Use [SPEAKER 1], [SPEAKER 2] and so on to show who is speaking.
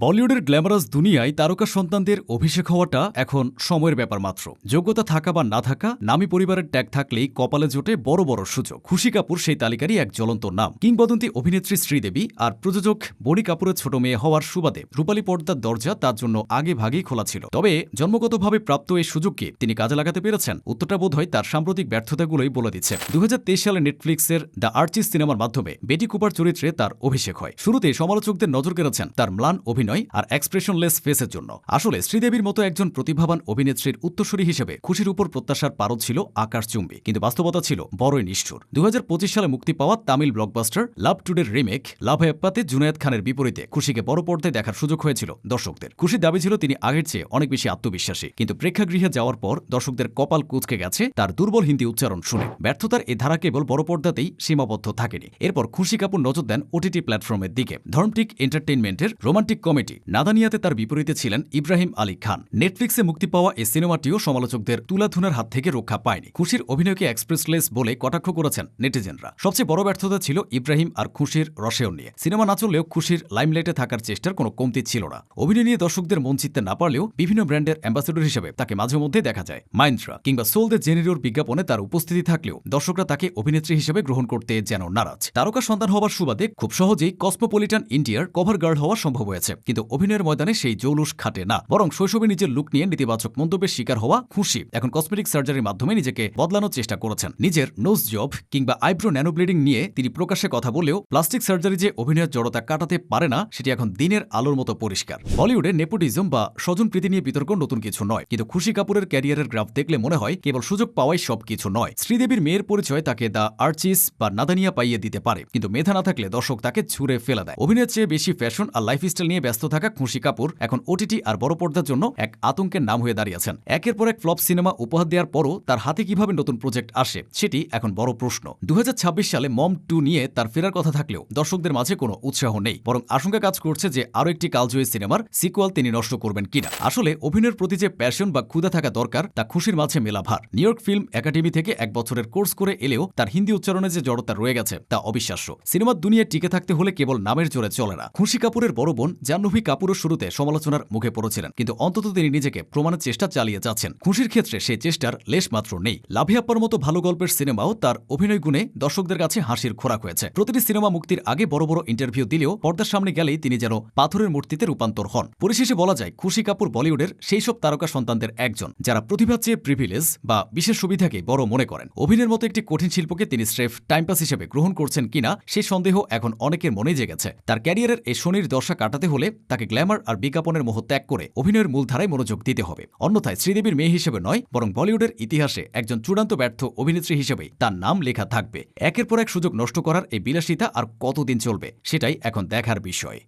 [SPEAKER 1] বলিউডের গ্ল্যামারাস দুনিয়ায় তারকা সন্তানদের অভিষেক হওয়াটা এখন সময়ের ব্যাপার মাত্র। যোগ্যতা থাকা বা না থাকা, নামী পরিবারের ট্যাগ থাকলেই কপালে জোটে বড় বড় সুযোগ। খুশি কাপুর সেই তালিকারই এক জ্বলন্ত নাম। কিংবদন্তি অভিনেত্রী শ্রীদেবী আর প্রযোজক বনি কাপুরের ছোট মেয়ে হওয়ার সুবাদে রূপালী পর্দার দরজা তার জন্য আগে ভাগেই খোলা ছিল। তবে জন্মগতভাবে প্রাপ্ত এই সুযোগকে তিনি কাজে লাগাতে পেরেছেন, উত্তরটা বোধহয় তার সাম্প্রতিক ব্যর্থতাগুলোই বলে দিচ্ছে। 2023 সালে নেটফ্লিক্সের দ্য আর্চিস সিনেমার মাধ্যমে বেটি কুপার চরিত্রে তার অভিষেক হয়। শুরুতে সমালোচকদের নজর কেড়েছেন তার ম্লান অভিনয় আর এক্সপ্রেশনলেস ফেসের জন্য। আসলে শ্রীদেবীর মতো একজন প্রতিভাবান অভিনেত্রীর উত্তরসূরি হিসেবে খুশির উপর প্রত্যাশার পারদ ছিল আকাশচুম্বী, কিন্তু বাস্তবতা ছিল বড়ই নিষ্ঠুর। 2025 সালে মুক্তি পাওয়া তামিল ব্লকবাস্টার লাভ টুডের রিমেক লাভ অ্যাপ্পাতে জুনায়েদ খানের বিপরীতে খুশিকে বড় পর্দায় দেখার সুযোগ হয়েছিল দর্শকদের। খুশির দাবি ছিল তিনি আগের চেয়ে অনেক বেশি আত্মবিশ্বাসী, কিন্তু প্রেক্ষাগৃহে যাওয়ার পর দর্শকদের কপাল কুঁচকে গেছে তার দুর্বল হিন্দি উচ্চারণ শুনে। ব্যর্থতার এ ধারা কেবল বড় পর্দাতেই সীমাবদ্ধ থাকেনি। এরপর খুশি কাপুর নজর দেন ওটিটি প্ল্যাটফর্মের দিকে। ধর্মটিক এন্টারটেইনমেন্টের রোমান্টিক কমেডি নাদানিয়াতে তার বিপরীতে ছিলেন ইব্রাহিম আলী খান। নেটফ্লিক্সে মুক্তি পাওয়া এই সিনেমাটিও সমালোচকদের তুলাধুনার হাত থেকে রক্ষা পায়নি। খুশির অভিনয়কে এক্সপ্রেসলেস বলে কটাক্ষ করেছেন নেটিজেনরা। সবচেয়ে বড় ব্যর্থতা ছিল ইব্রাহিম আর খুশির রসায়ন নিয়ে। সিনেমা না চললেও খুশির লাইমলাইটে থাকার চেষ্টার কোনো কমতি ছিল না। অভিনয় নিয়ে দর্শকদের মন জিততে না পারলেও বিভিন্ন ব্র্যান্ডের অ্যাম্বাসেডর হিসেবে তাকে মাঝে মধ্যে দেখা যায়। মাইন্ত্রা কিংবা সোল দ্য জেনেরিওর বিজ্ঞাপনে তার উপস্থিতি থাকলেও দর্শকরা তাকে অভিনেত্রী হিসেবে গ্রহণ করতে যেন নারাজ। তারকা সন্তান হওয়ার সুবাদে খুব সহজেই কসমোপলিটান ইন্ডিয়ার কভার গার্ল হওয়া সম্ভব হয়েছে, কিন্তু অভিনয়ের ময়দানে সেই জৌলুস খাটে না। বরং শৈশবে নিজের লুক নিয়ে নেতিবাচক মন্তব্যের শিকার হওয়া খুশি এখন কসমেটিক সার্জারির মাধ্যমে নিজেকে বদলানোর চেষ্টা করেছেন। নিজের নোজ জব কিংবা আইব্রো ন্যানোব্লিডিং নিয়ে তিনি প্রকাশ্যে কথা বললেও প্লাস্টিক সার্জারি যে অভিনয়ের জড়তা কাটাতে পারে না সেটি এখন দিনের আলোর মতো পরিষ্কার। বলিউডে নেপোটিজম বা স্বজনপ্রীতি নিয়ে বিতর্ক নতুন কিছু নয়, কিন্তু খুশি কাপুরের ক্যারিয়ারের গ্রাফ দেখলে মনে হয় কেবল সুযোগ পাওয়াই সবকিছু নয়। শ্রীদেবীর মেয়ের পরিচয় তাকে দ্য আর্চিস বা নাদানিয়া পাইয়ে দিতে পারে, কিন্তু মেধা না থাকলে দর্শক তাকে ছুঁড়ে ফেলে দেয়। অভিনয়ের চেয়ে বেশি ফ্যাশন আর লাইফস্টাইল নিয়ে ব্যস্ত থাকা খুশি কাপুর এখন ওটিটি আর বড় পর্দার জন্য এক আতঙ্কের নাম হয়ে দাঁড়িয়েছেন। একের পর এক ফ্লপ সিনেমা উপহার দেওয়ার পরও তার হাতে কিভাবে নতুন প্রজেক্ট আসে সেটি এখন বড় প্রশ্ন। 2026 সালে মম 2 নিয়ে তার ফেরার কথা থাকলেও দর্শকদের মাঝে কোনো উৎসাহ নেই, বরং আশঙ্কা কাজ করছে যে আরও একটি কালজয়ী সিনেমার সিকুয়াল তিনি নষ্ট করবেন কিনা। আসলে অভিনয়ের প্রতি যে প্যাশন বা ক্ষুধা থাকা দরকার তা খুশির মাঝে মেলা ভার। নিউ ইয়র্ক ফিল্ম একাডেমি থেকে 1 বছরের কোর্স করে এলেও তার হিন্দি উচ্চারণে যে জড়তা রয়ে গেছে তা অবিশ্বাস্য। সিনেমার দুনিয়ায় টিকে থাকতে হলে কেবল নামের জোরে চলে না। খুশি কাপুরের বড় বোন জাহ্নবী কাপুরও শুরুতে সমালোচনার মুখে পড়েছিলেন, কিন্তু অন্তত তিনি নিজেকে প্রমাণের চেষ্টা চালিয়ে যাচ্ছেন। খুশির ক্ষেত্রে সেই চেষ্টার লেশ মাত্র নেই। লাভে আপ্পার মতো ভালো গল্পের সিনেমাও তার অভিনয় গুণে দর্শকদের কাছে হাসির খোরাক হয়েছে। প্রতিটি সিনেমা মুক্তির আগে বড় বড় ইন্টারভিউ দিলেও পর্দার সামনে গেলেই তিনি যেন পাথরের মূর্তিতে রূপান্তর হন। পরিশেষে বলা যায় খুশি কাপুর বলিউডের সেই সব তারকা সন্তানদের একজন যারা প্রতিভার চেয়ে প্রিভিলেজ বা বিশেষ সুবিধাকে বড় মনে করেন। অভিনয়ের মতো একটি কঠিন শিল্পকে তিনি স্রেফ টাইমপাস হিসেবে গ্রহণ করছেন কিনা সেই সন্দেহ এখন অনেকের মনেই জেগেছে। তার ক্যারিয়ারের এই শনির দশা কাটাতে হলে তাকে গ্ল্যামার আর বিজ্ঞাপনের মোহ ত্যাগ করে অভিনয়ের মূল ধারায় মনোযোগ দিতে হবে। অন্যথায় শ্রীদেবীর মেয়ে হিসেবে নয়, বরং বলিউডের ইতিহাসে একজন চূড়ান্ত ব্যর্থ অভিনেত্রী হিসেবেই তার নাম লেখা থাকবে। একের পর এক সুযোগ নষ্ট করার এই বিলাসিতা আর কতদিন চলবে সেটাই এখন দেখার বিষয়।